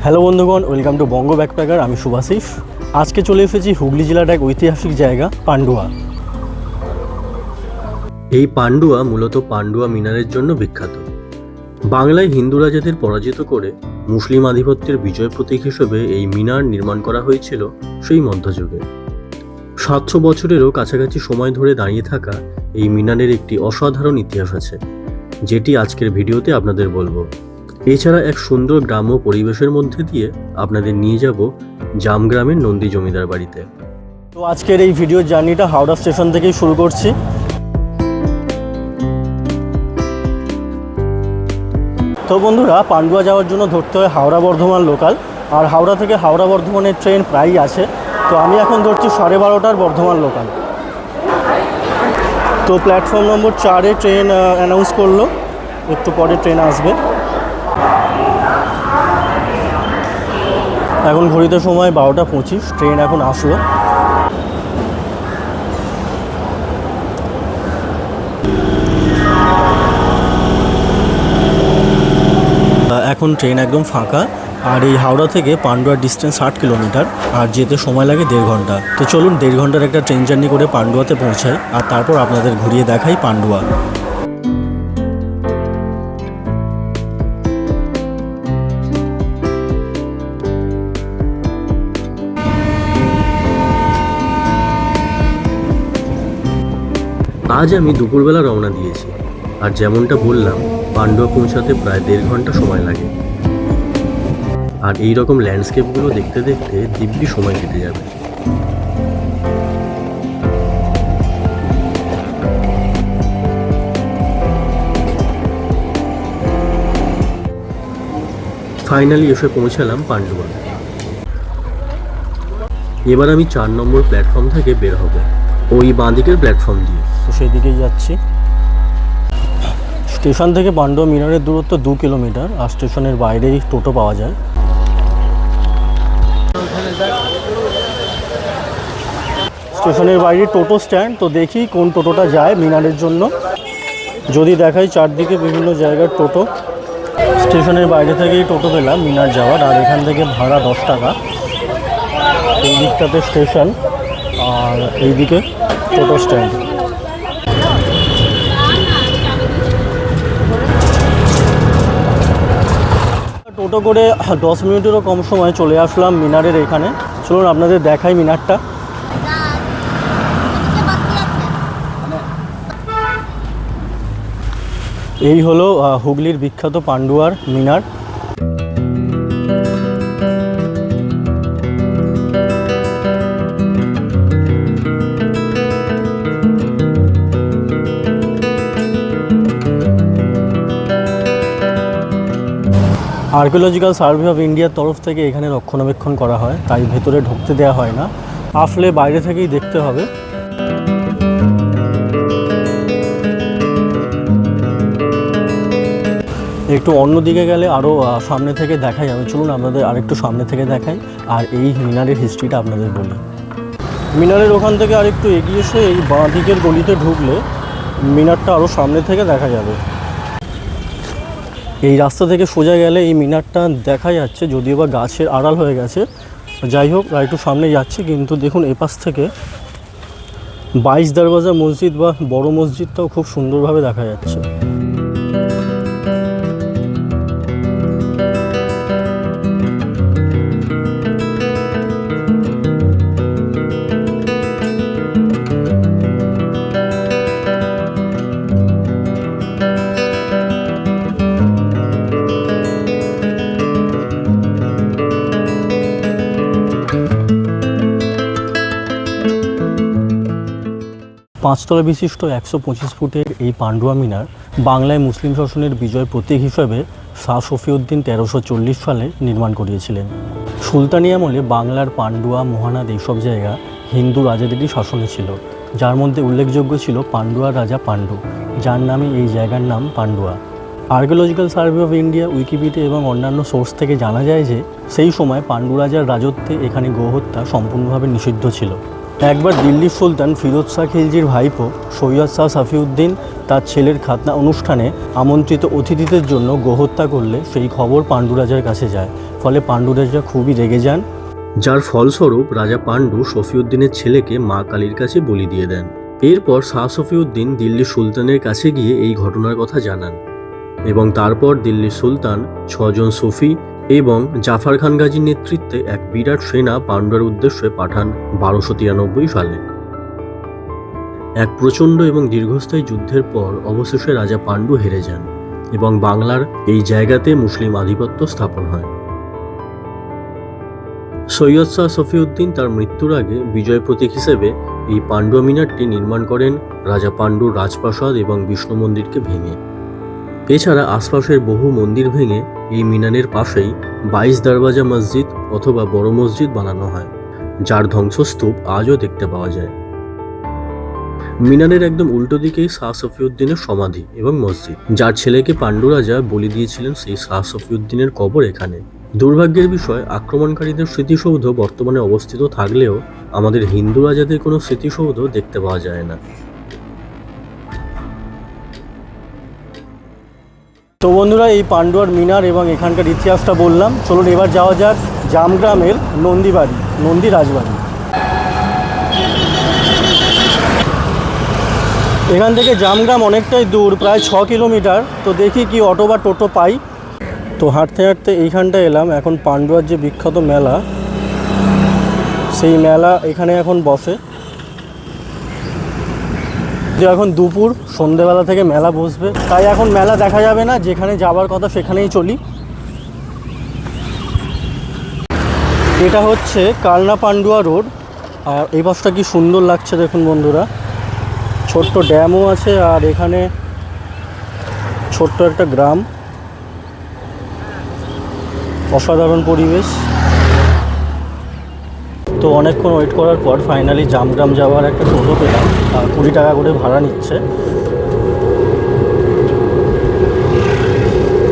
Hello বন্ধুগণ, welcome to Banga backpacker. আমি শুভাশিস। আজকে চলে এসেছি হুগলি জেলার এক ঐতিহাসিক জায়গা পান্ডুয়া। এই পান্ডুয়া মূলত পান্ডুয়া মিনারের জন্য বিখ্যাত। বাংলায় হিন্দু রাজাদের পরাজিত করে মুসলিম আধিপত্যের বিজয় প্রতীক হিসেবে এই মিনার নির্মাণ করা হয়েছিল সেই মধ্যযুগে। 700 বছরেরও কাছাকাছি সময় ধরে দাঁড়িয়ে থাকা এই মিনারের একটি অসাধারণ ইতিহাস আছে, যেটি আজকের ভিডিওতে আপনাদের বলবো। এছাড়া এক সুন্দর গ্রাম্য পরিবেশের মধ্যে দিয়ে আপনাদের নিয়ে যাব জামগ্রামের নন্দী জমিদার বাড়িতে। তো আজকের এই ভিডিওর জার্নিটা হাওড়া স্টেশন থেকেই শুরু করছি। তো বন্ধুরা, পান্ডুয়া যাওয়ার জন্য ধরতে হয় হাওড়া বর্ধমান লোকাল, আর হাওড়া থেকে হাওড়া বর্ধমানের ট্রেন প্রায়ই আছে। তো আমি এখন ধরছি 12:30টার বর্ধমান লোকাল। তো প্ল্যাটফর্ম নম্বর 4-এ ট্রেন অ্যানাউন্স করলো, একটু পরে ট্রেন আসবে। এখন ঘড়িতে সময় 12:25, ট্রেন এখন আসলো। এখন ট্রেন একদম ফাঁকা, আর এই হাওড়া থেকে পান্ডুয়ার ডিস্টেন্স 8 কিলোমিটার, আর যেতে সময় লাগে 1.5 ঘন্টা। তো চলুন 1.5 ঘন্টার একটা ট্রেন জার্নি করে পান্ডুয়াতে পৌঁছাই, আর তারপর আপনাদের ঘুরিয়ে দেখাই পান্ডুয়া। আজ আমি দুপুরবেলা রওনা দিয়েছি, আর যেমনটা বললাম, পান্ডুয়া পৌঁছাতে প্রায় 1.5 ঘন্টা সময় লাগে। আর এই রকম ল্যান্ডস্কেপগুলো দেখতে দেখতে দিব্যি সময় কেটে যাবে। ফাইনালি এসে পৌঁছালাম পান্ডুয়া। এবার আমি 4 নম্বর প্ল্যাটফর্ম থেকে বের হব, ওই বাঁদিকের প্ল্যাটফর্ম দিয়ে। তো সেই দিকেই যাচ্ছি। স্টেশন থেকে পান্ডুয়া মিনারের দূরত্ব 2 কিলোমিটার, আর স্টেশনের বাইরেই টোটো পাওয়া যায়। স্টেশনের বাইরে টোটো স্ট্যান্ড, তো দেখি কোন টোটোটা যায় মিনারের জন্য। যদি দেখাই চারদিকে বিভিন্ন জায়গার টোটো। স্টেশনের বাইরে থেকেই টোটো পেলাম মিনার যাওয়ার, আর এখান থেকে ভাড়া 10 টাকা। এই দিকটাতে স্টেশন, আর এইদিকে টোটো স্ট্যান্ড। টোটো করে 10 মিনিটেরও কম সময় চলে আসলাম মিনারের এখানে। চলুন আপনাদের দেখাই মিনারটা। এই হলো হুগলির বিখ্যাত পান্ডুয়ার মিনার। আর্কিওলজিক্যাল সার্ভে অফ ইন্ডিয়ার তরফ থেকে এখানে রক্ষণাবেক্ষণ করা হয়, তাই ভেতরে ঢুকতে দেওয়া হয় না, আসলে বাইরে থেকেই দেখতে হবে। একটু অন্য দিকে গেলে আরও সামনে থেকে দেখা যাবে। চলুন আপনাদের আরেকটু সামনে থেকে দেখাই, আর এই মিনারের হিস্ট্রিটা আপনাদের বলি। মিনারের ওখান থেকে আরেকটু এগিয়ে এসে এই বাঁ দিকের গলিতে ঢুকলে মিনারটা আরও সামনে থেকে দেখা যাবে। এই রাস্তা থেকে সোজা গেলে এই মিনারটা দেখা যাচ্ছে, যদিও বা গাছের আড়াল হয়ে গেছে। যাই হোক, একটু সামনে যাচ্ছি, কিন্তু দেখুন এপাশ থেকে 22 দরওয়াজা মসজিদ বা বড় মসজিদটাও খুব সুন্দরভাবে দেখা যাচ্ছে। পাঁচতলা বিশিষ্ট 125 ফুটের এই পান্ডুয়া মিনার বাংলায় মুসলিম শাসনের বিজয় প্রতীক হিসেবে শাহ শফিউদ্দিন 1340 সালে নির্মাণ করিয়েছিলেন। সুলতানি আমলে বাংলার পান্ডুয়া, মহানাদ এইসব জায়গা হিন্দু রাজাদেরই শাসনে ছিল, যার মধ্যে উল্লেখযোগ্য ছিল পান্ডুয়ার রাজা পাণ্ডু, যার নামে এই জায়গার নাম Pandua. Archaeological survey of India, Wikipedia এবং অন্যান্য সোর্স থেকে জানা যায় যে সেই সময় পাণ্ডু রাজার রাজত্বে এখানে গোহত্যা সম্পূর্ণভাবে নিষিদ্ধ ছিল। একবার দিল্লির সুলতান ফিরোজ শাহ খিলজির ভাইপো সৈয়দ শাহ সাফিউদ্দিন তার ছেলের খাতনা অনুষ্ঠানে আমন্ত্রিত অতিথিদের জন্য গোহত্যা করলে সেই খবর পাণ্ডু রাজার কাছে যায়। ফলে পাণ্ডু রাজা খুবই রেগে যান, যার ফলস্বরূপ রাজা পাণ্ডু সফিউদ্দিনের ছেলেকে মা কালীর কাছে বলি দিয়ে দেন। এরপর শাহ সফিউদ্দিন দিল্লি সুলতানের কাছে গিয়ে এই ঘটনার কথা জানান এবং তারপর দিল্লি সুলতান 6 জন সুফি এবং জাফর খান গাজীর নেতৃত্বে এক বিরাট সেনা পাণ্ডুর উদ্দেশ্যে পাঠান 1293 সালে। এক প্রচণ্ড এবং দীর্ঘস্থায়ী যুদ্ধের পর অবশেষে রাজা পাণ্ডু হেরে যান এবং বাংলার এই জায়গাতে মুসলিম আধিপত্য স্থাপন হয়। সৈয়দ শাহ সফিউদ্দিন তার মৃত্যুর আগে বিজয় প্রতীক হিসেবে এই পাণ্ডুয়া মিনারটি নির্মাণ করেন রাজা পাণ্ডুর রাজপ্রাসাদ এবং বিষ্ণু মন্দিরকে ভেঙে। এছাড়া আশপাশের বহু মন্দির ভেঙে এই মিনারের পাশেই 22 দরওয়াজা মসজিদ অথবা বড় মসজিদ বানানো হয়, যার ধ্বংসস্তূপ আজও দেখতে পাওয়া যায়। মিনারের একদম উল্টো দিকেই শাহ সফিউদ্দিনের সমাধি এবং মসজিদ, যার ছেলেকে পাণ্ডু রাজা বলি দিয়েছিলেন, সেই শাহ সফিউদ্দিনের কবর এখানে। দুর্ভাগ্যের বিষয়, আক্রমণকারীদের স্মৃতিসৌধ বর্তমানে অবস্থিত থাকলেও আমাদের হিন্দু রাজাদের কোনো স্মৃতিসৌধ দেখতে পাওয়া যায় না। তো বন্ধুরা, এই পাণ্ডুয়ার মিনার এবং এখানকার ইতিহাসটা বললাম। চলুন এবার যাওয়া যাক জামগ্রামের নন্দীবাড়ি, নন্দী রাজবাড়ি। এখান থেকে জামগ্রাম অনেকটাই দূর, প্রায় 6 কিলোমিটার। তো দেখি কি অটো বা টোটো পাই। তো হাঁটতে হাঁটতে এইখানটায় এলাম। এখন পাণ্ডুয়ার যে বিখ্যাত মেলা, সেই মেলা এখানে এখন বসে। এখন দুপুর, সন্ধেবেলা থেকে মেলা বসবে, তাই এখন মেলা দেখা যাবে না, যেখানে যাবার কথা সেখানেই চলি। এটা হচ্ছে কালনা পাণ্ডুয়া রোড। আর এই পাশটা কি সুন্দর লাগছে দেখুন বন্ধুরা, ছোট্ট ড্যামও আছে আর এখানে ছোট্ট একটা গ্রাম, অসাধারণ পরিবেশ। তো অনেকক্ষণ ওয়েট করার পর ফাইনালি জামগ্রাম যাওয়ার একটা টোটো পেলাম, 20 টাকা করে ভাড়া নিচ্ছে।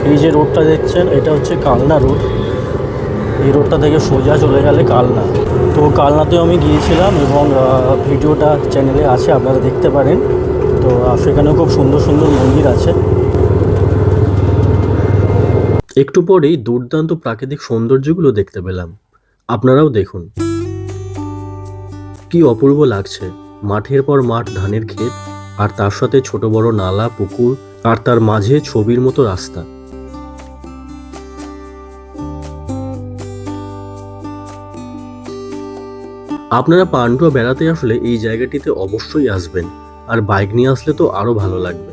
এই যে রোডটা দেখছেন, এটা হচ্ছে কালনা রোড। এই রোডটা থেকে সোজা চলে গেলে কালনা। তো কালনাতেও আমি গিয়েছিলাম এবং ভিডিওটা চ্যানেলে আছে, আপনারা দেখতে পারেন। তো সেখানেও খুব সুন্দর সুন্দর মন্দির আছে। একটু পরেই দুর্দান্ত প্রাকৃতিক সৌন্দর্যগুলো দেখতে পেলাম, আপনারাও দেখুন। কি অপূর্ব লাগছে, মাঠের পর মাঠ ধানের ক্ষেত, আর তার সাথে ছোট বড় নালা, পুকুর, আর তার মাঝে ছবির মতো রাস্তা। আপনারা পান্ডুয়া বেড়াতে আসলে এই জায়গাটিতে অবশ্যই আসবেন, আর বাইক নিয়ে আসলে তো আরো ভালো লাগবে।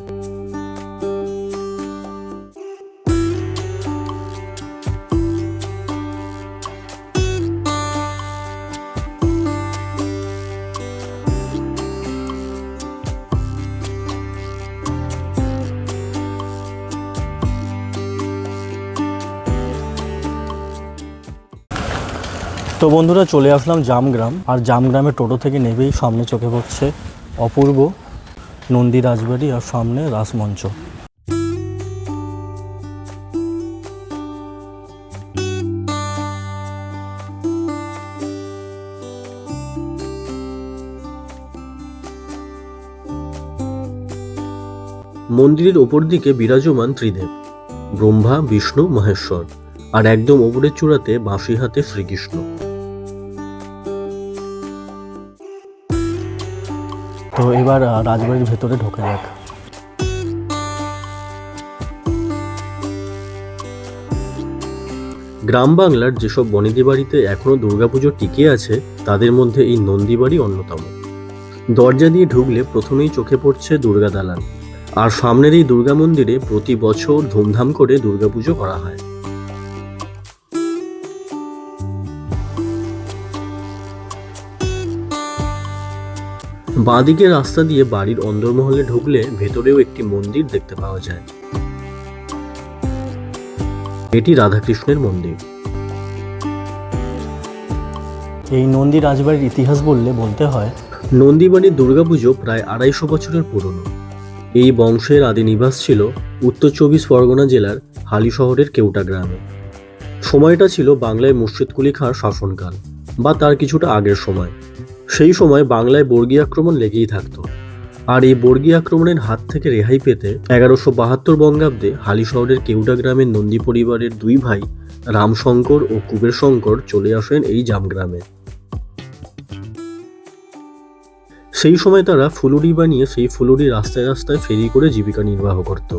তো বন্ধুরা, চলে আসলাম জামগ্রাম। আর জামগ্রামের টোটো থেকে নেবেই সামনে চোখে পড়ছে অপূর্ব নন্দী রাজবাড়ি আর সামনে রাসমঞ্চ। মন্দিরের ওপর দিকে বিরাজমান ত্রিদেব, ব্রহ্মা, বিষ্ণু, মহেশ্বর, আর একদম ওপরের চূড়াতে বাঁশি হাতে শ্রীকৃষ্ণ। তো এবার রাজবাড়ির ভেতরে ঢোকা যাক। গ্রাম বাংলার যেসব বনেদি বাড়িতে এখনো দুর্গাপুজো টিকে আছে, তাদের মধ্যে এই নন্দী বাড়ি অন্যতম। দরজা দিয়ে ঢুকলে প্রথমেই চোখে পড়ছে দুর্গা দালান, আর সামনের এই দুর্গা মন্দিরে প্রতি বছর ধুমধাম করে দুর্গাপুজো করা হয়। বাঁদিকে রাস্তা দিয়ে বাড়ির অন্দরমহলে ঢুকলে ভেতরেও একটি মন্দির দেখতে পাওয়া যায়। এটি রাধাকৃষ্ণের মন্দির। এই নন্দী রাজবাড়ির ইতিহাস বলতে হয়, নন্দীবাড়ির দুর্গাপুজো প্রায় 250 বছরের পুরনো। এই বংশের আদি নিবাস ছিল উত্তর 24 পরগনা জেলার হালি শহরের কেউটা গ্রামে। সময়টা ছিল বাংলায় মুর্শিদ কুলি খাঁর শাসনকাল বা তার কিছুটা আগের সময়। সেই সময় বাংলায় বর্গী আক্রমণ লেগেই থাকত। আর এই বর্গী আক্রমণের হাত থেকে রেহাই পেতে 1172 বঙ্গাব্দে হালি শহরের কেউডা গ্রামের নন্দী পরিবারের দুই ভাই রামশঙ্কর ও কুবের শঙ্কর চলে আসেন এই জামগ্রামে। সেই সময় তারা ফুলুরি বানিয়ে সেই ফুলুরি রাস্তায় রাস্তায় ফেরি করে জীবিকা নির্বাহ করত।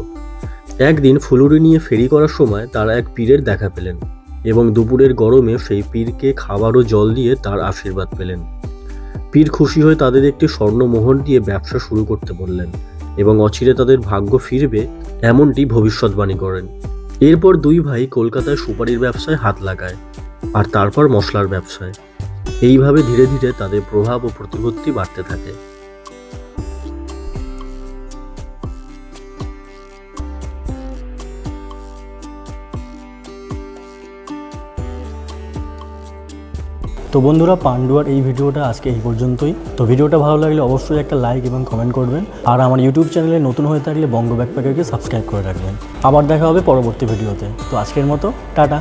একদিন ফুলুরি নিয়ে ফেরি করার সময় তারা এক পীরের দেখা পেলেন এবং দুপুরের গরমে সেই পীরকে খাবার ও জল দিয়ে তার আশীর্বাদ পেলেন। পীর খুশি হয়ে তাদের একটি স্বর্ণমোহর দিয়ে ব্যবসা শুরু করতে বললেন এবং অচিরে তাদের ভাগ্য ফিরবে এমনটি ভবিষ্যৎবাণী করেন। এরপর দুই ভাই কলকাতায় সুপারির ব্যবসায় হাত লাগায় আর তারপর মশলার ব্যবসায়। এইভাবে ধীরে ধীরে তাদের প্রভাব ও প্রতিপত্তি বাড়তে থাকে। তো বন্ধুরা, পান্ডুয়ার এই ভিডিওটা আজকে এই পর্যন্তই। তো ভিডিওটা ভালো লাগলে অবশ্যই একটা লাইক এবং কমেন্ট করবেন, আর আমার ইউটিউব চ্যানেলে নতুন হয়ে থাকলে বঙ্গ ব্যাকপ্যাকারকে সাবস্ক্রাইব করে রাখবেন। আবার দেখা হবে পরবর্তী ভিডিওতে। তো আজকের মতো টাটা।